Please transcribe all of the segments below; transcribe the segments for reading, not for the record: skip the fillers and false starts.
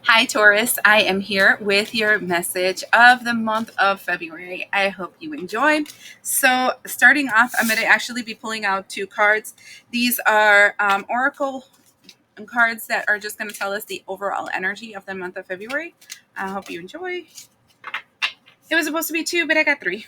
Hi, Taurus. I am here with your message of the month of February. I hope you enjoyed. So, starting off, I'm going to actually be pulling out two cards. These are Oracle cards that are just going to tell us the overall energy of the month of February. I hope you enjoy. It was supposed to be two, but I got three.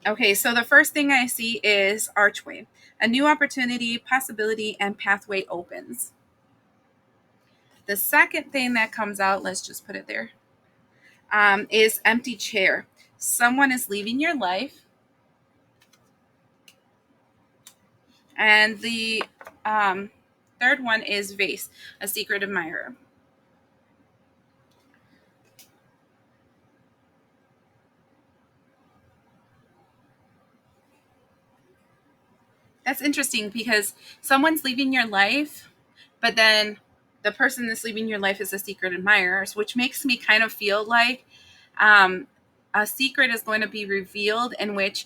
Okay, so the first thing I see is Archway. A new opportunity, possibility, and pathway opens. The second thing that comes out, let's just put it there, is empty chair. Someone is leaving your life. And the third one is vase, a secret admirer. That's interesting because someone's leaving your life, but then the person that's leaving your life is a secret admirer, which makes me kind of feel like um, a secret is going to be revealed in which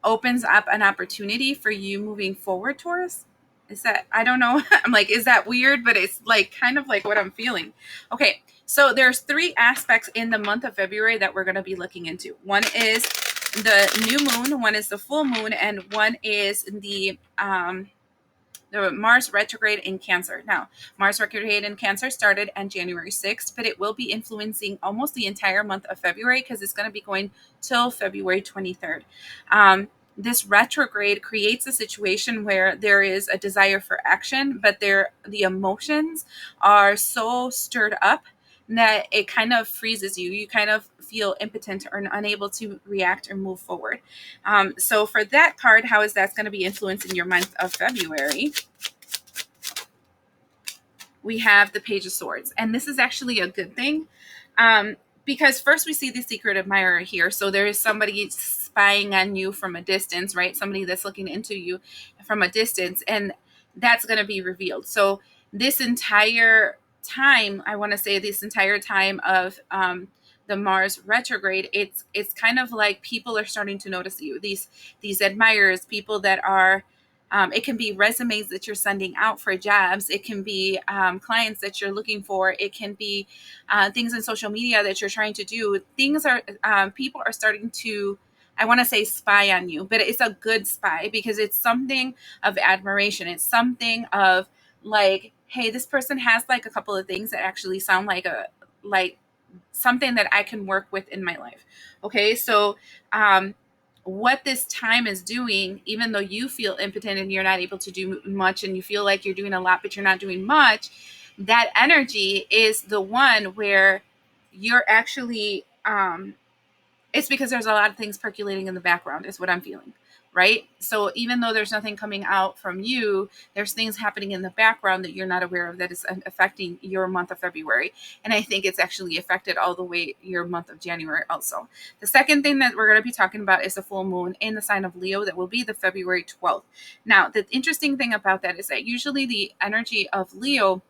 opens up an opportunity for you moving forward, Taurus. Is that, I don't know. I'm like, is that weird? But it's like kind of like what I'm feeling. Okay, so there's three aspects in the month of February that we're going to be looking into. One is the new moon, one is the full moon, and one is the Mars retrograde in Cancer. Now, Mars retrograde in Cancer started on January 6th, but it will be influencing almost the entire month of February because it's going to be going till February 23rd. This retrograde creates a situation where there is a desire for action, but the emotions are so stirred up that it kind of freezes you. You kind of feel impotent or unable to react or move forward. So for that card, how is that going to be influencing your month of February? We have the Page of Swords. And this is actually a good thing because first we see the secret admirer here. So there is somebody spying on you from a distance, right? Somebody that's looking into you from a distance, and that's going to be revealed. So this entire time, I want to say this entire time of the Mars retrograde, it's kind of like people are starting to notice you. These admirers, people that are it can be resumes that you're sending out for jobs. It can be clients that you're looking for. It can be things in social media that you're trying to do. Things are people are starting to, I want to say, spy on you, but it's a good spy because it's something of admiration. It's something of like, hey, this person has like a couple of things that actually sound like something that I can work with in my life. Okay, so what this time is doing, even though you feel impotent and you're not able to do much and you feel like you're doing a lot but you're not doing much, that energy is the one where you're actually it's because there's a lot of things percolating in the background is what I'm feeling, right? So even though there's nothing coming out from you, there's things happening in the background that you're not aware of that is affecting your month of February. And I think it's actually affected all the way your month of January also. The second thing that we're going to be talking about is the full moon in the sign of Leo that will be the February 12th. Now, the interesting thing about that is that usually the energy of Leo,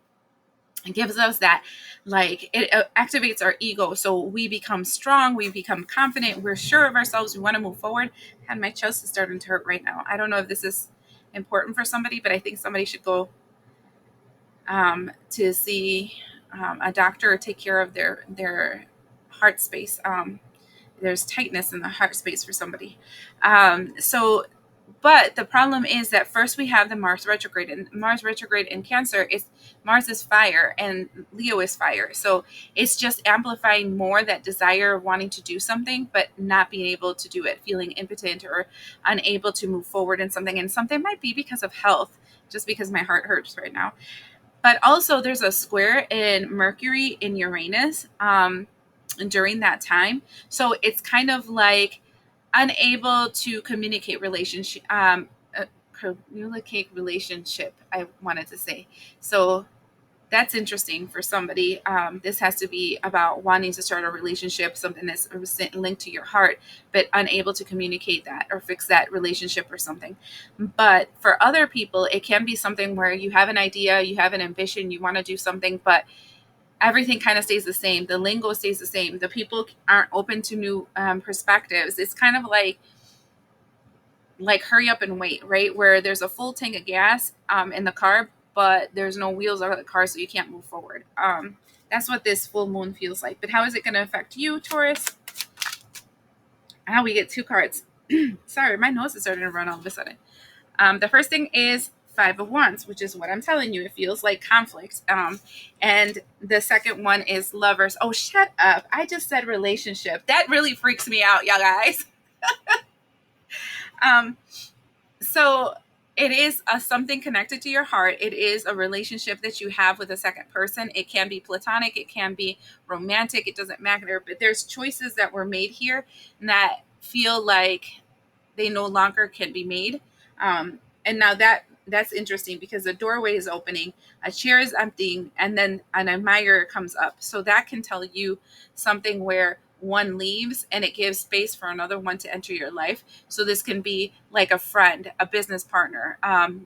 it gives us that, like, it activates our ego, so we become strong, we become confident, we're sure of ourselves, we want to move forward. And my chest is starting to hurt right now. I don't know if this is important for somebody, but I think somebody should go to see a doctor or take care of their heart space. There's tightness in the heart space for somebody. So but the problem is that first we have the Mars retrograde, and Mars retrograde in Cancer is Mars is fire and Leo is fire. So it's just amplifying more that desire of wanting to do something, but not being able to do it, feeling impotent or unable to move forward in something. And something might be because of health, just because my heart hurts right now. But also there's a square in Mercury in Uranus during that time. So it's kind of like unable to communicate relationship, I wanted to say. So that's interesting for somebody. This has to be about wanting to start a relationship, something that's linked to your heart, but unable to communicate that or fix that relationship or something. But for other people, it can be something where you have an idea, you have an ambition, you want to do something, but everything kind of stays the same. The lingo stays the same. The people aren't open to new perspectives. It's kind of like hurry up and wait, right? Where there's a full tank of gas in the car, but there's no wheels on the car, so you can't move forward. That's what this full moon feels like. But how is it going to affect you, Taurus? Now we get two cards. Sorry, my nose is starting to run all of a sudden. The first thing is Five of Wands, which is what I'm telling you. It feels like conflict. And the second one is Lovers. Oh, shut up. I just said relationship. That really freaks me out, y'all guys. um, so it is something connected to your heart. It is a relationship that you have with a second person. It can be platonic. It can be romantic. It doesn't matter. But there's choices that were made here that feel like they no longer can be made. And now that's interesting because the doorway is opening, a chair is emptying, and then an admirer comes up. So that can tell you something where one leaves and it gives space for another one to enter your life. So this can be like a friend, a business partner,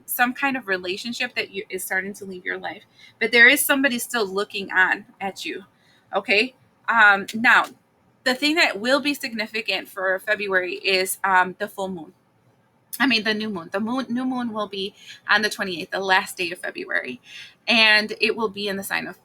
some kind of relationship that is starting to leave your life. But there is somebody still looking on at you. Okay. Now, the thing that will be significant for February is the full moon. I mean, the new moon. New moon will be on the 28th, the last day of February, and it will be in the sign of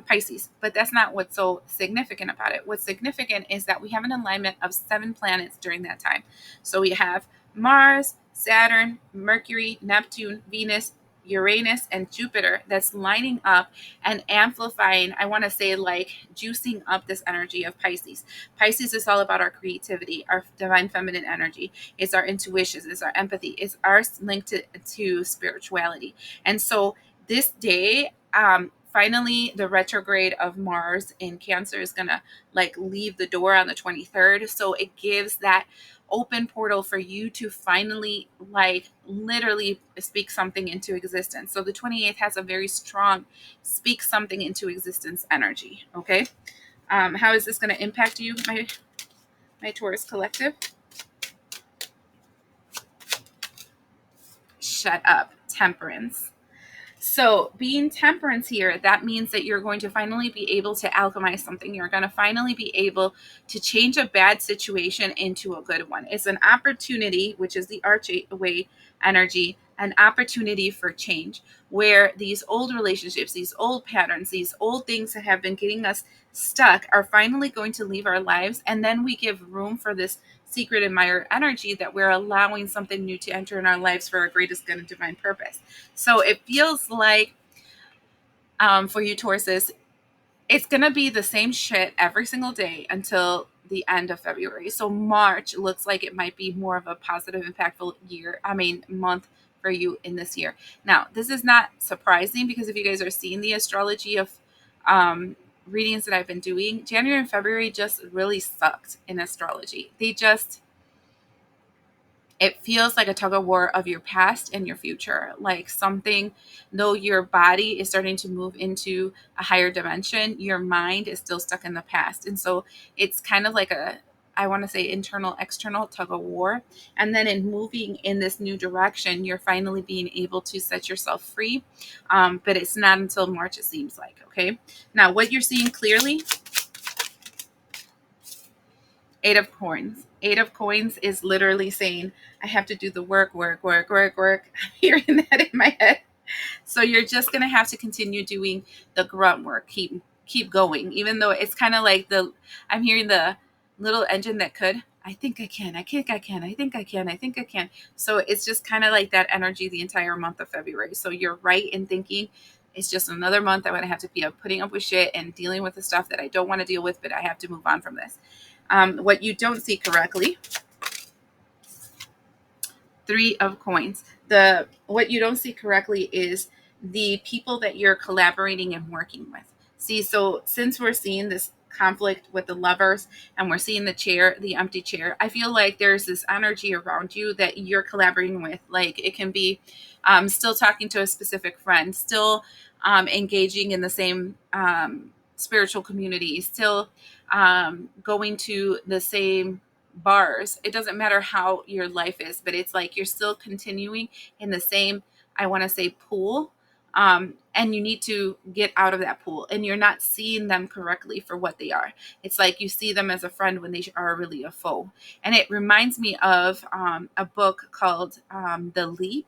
Pisces. But that's not what's so significant about it. What's significant is that we have an alignment of 7 planets during that time. So we have Mars, Saturn, Mercury, Neptune, Venus, Uranus, and Jupiter that's lining up and amplifying, I want to say, like juicing up this energy of Pisces. Pisces is all about our creativity, our divine feminine energy. It's our intuitions, it's our empathy, it's our link to spirituality. And so this day, finally, the retrograde of Mars in Cancer is gonna like leave the door on the 23rd. So it gives that open portal for you to finally like literally speak something into existence. So the 28th has a very strong speak something into existence energy. Okay. How is this going to impact you, my Taurus collective? Shut up. Temperance. So being temperance here, that means that you're going to finally be able to alchemize something. You're going to finally be able to change a bad situation into a good one. It's an opportunity, which is the archway energy, an opportunity for change, where these old relationships, these old patterns, these old things that have been getting us stuck are finally going to leave our lives. And then we give room for this secret admirer energy that we're allowing something new to enter in our lives for our greatest good and divine purpose. So it feels like for you Tauruses, it's going to be the same shit every single day until the end of February. So March looks like it might be more of a positive, impactful month for you in this year. Now, this is not surprising because if you guys are seeing the astrology of readings that I've been doing, January and February just really sucked in astrology. It feels like a tug of war of your past and your future. Like something, though your body is starting to move into a higher dimension, your mind is still stuck in the past. And so it's kind of like I want to say internal, external tug of war. And then in moving in this new direction, you're finally being able to set yourself free. But it's not until March, it seems like. Okay. Now, what you're seeing clearly, Eight of Coins. Eight of Coins is literally saying, I have to do the work. I'm hearing that in my head. So you're just going to have to continue doing the grunt work. Keep going. Even though it's kind of like I'm hearing the little engine that could. I think I can. I think I can. I think I can. I think I can. So it's just kind of like that energy the entire month of February. So you're right in thinking it's just another month I'm going to have to be putting up with shit and dealing with the stuff that I don't want to deal with, but I have to move on from this. What you don't see correctly, Three of Coins. What you don't see correctly is the people that you're collaborating and working with. See, so since we're seeing this conflict with the Lovers and we're seeing the empty chair, I feel like there's this energy around you that you're collaborating with. Like it can be still talking to a specific friend, still engaging in the same spiritual community, still going to the same bars. It doesn't matter how your life is, but it's like you're still continuing in the same, I want to say, pool. And you need to get out of that pool, and you're not seeing them correctly for what they are. It's like you see them as a friend when they are really a foe. And it reminds me of a book called The Leap.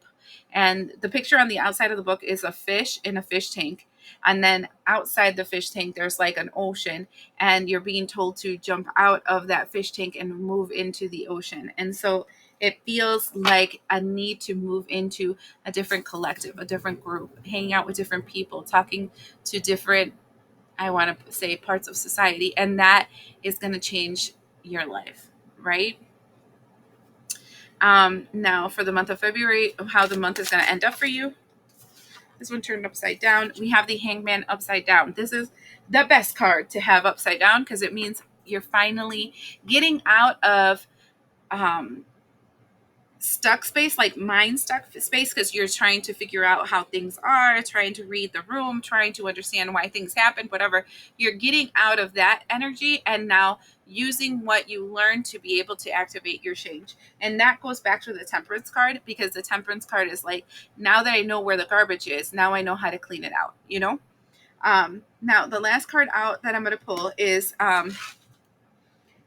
And the picture on the outside of the book is a fish in a fish tank. And then outside the fish tank, there's like an ocean, and you're being told to jump out of that fish tank and move into the ocean. And so it feels like a need to move into a different collective, a different group, hanging out with different people, talking to different, I want to say, parts of society. And that is going to change your life, right? Now, for the month of February, how the month is going to end up for you. This one turned upside down. We have the Hangman upside down. This is the best card to have upside down because it means you're finally getting out of um, stuck space, like mind stuck space, because you're trying to figure out how things are, trying to read the room, trying to understand why things happen, whatever. You're getting out of that energy and now using what you learned to be able to activate your change. And that goes back to the Temperance card, because the Temperance card is like, now that I know where the garbage is, now I know how to clean it out, you know? Now the last card out that I'm going to pull is a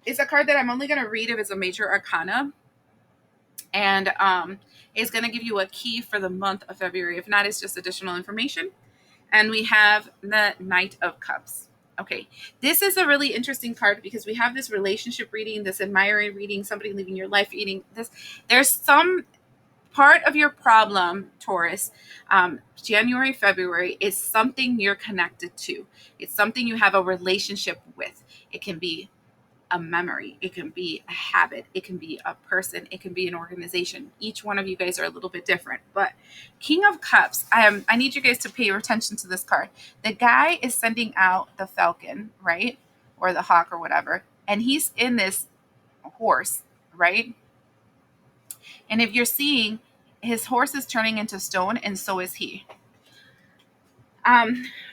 card that I'm only going to read if it's a major arcana, and is going to give you a key for the month of February. If not, it's just additional information. And we have the Knight of Cups. Okay, this is a really interesting card because we have this relationship reading, this admiring reading, somebody leaving your life reading. There's some part of your problem, Taurus, January, February, is something you're connected to. It's something you have a relationship with. It can be a memory, it can be a habit, it can be a person, it can be an organization. Each one of you guys are a little bit different. But King of Cups, I need you guys to pay attention to this card. The guy is sending out the falcon, right? Or the hawk or whatever. And he's in this horse, right? And if you're seeing, his horse is turning into stone, and so is he.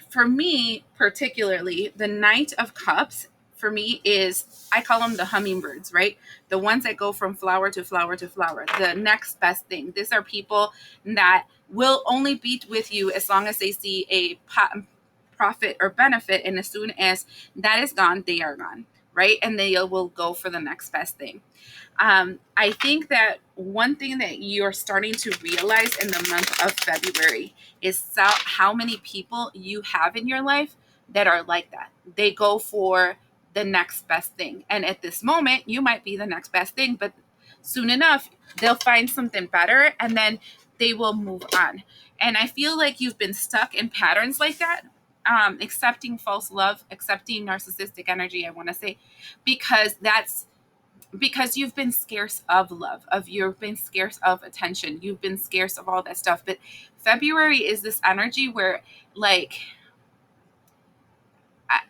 For me, particularly, the Knight of Cups for me is, I call them the hummingbirds, right? The ones that go from flower to flower to flower, the next best thing. These are people that will only be with you as long as they see a profit or benefit. And as soon as that is gone, they are gone, right? And they will go for the next best thing. I think that one thing that you're starting to realize in the month of February is how many people you have in your life that are like that. They go for the next best thing. And at this moment, you might be the next best thing, but soon enough, they'll find something better and then they will move on. And I feel like you've been stuck in patterns like that, accepting false love, accepting narcissistic energy, I want to say, because you've been scarce of love, you've been scarce of attention, you've been scarce of all that stuff. But February is this energy where, like,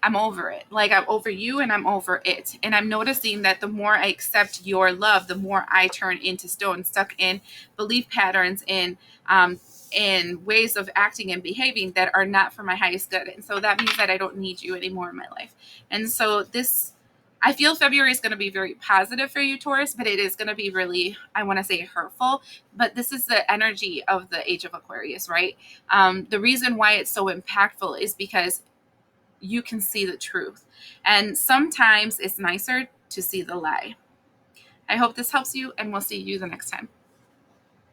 I'm over it. Like, I'm over you and I'm over it. And I'm noticing that the more I accept your love, the more I turn into stone, stuck in belief patterns, in ways of acting and behaving that are not for my highest good. And so that means that I don't need you anymore in my life. And so I feel February is going to be very positive for you, Taurus, but it is going to be really, I want to say, hurtful. But this is the energy of the age of Aquarius, right? The reason why it's so impactful is because you can see the truth. And sometimes it's nicer to see the lie. I hope this helps you, and we'll see you the next time.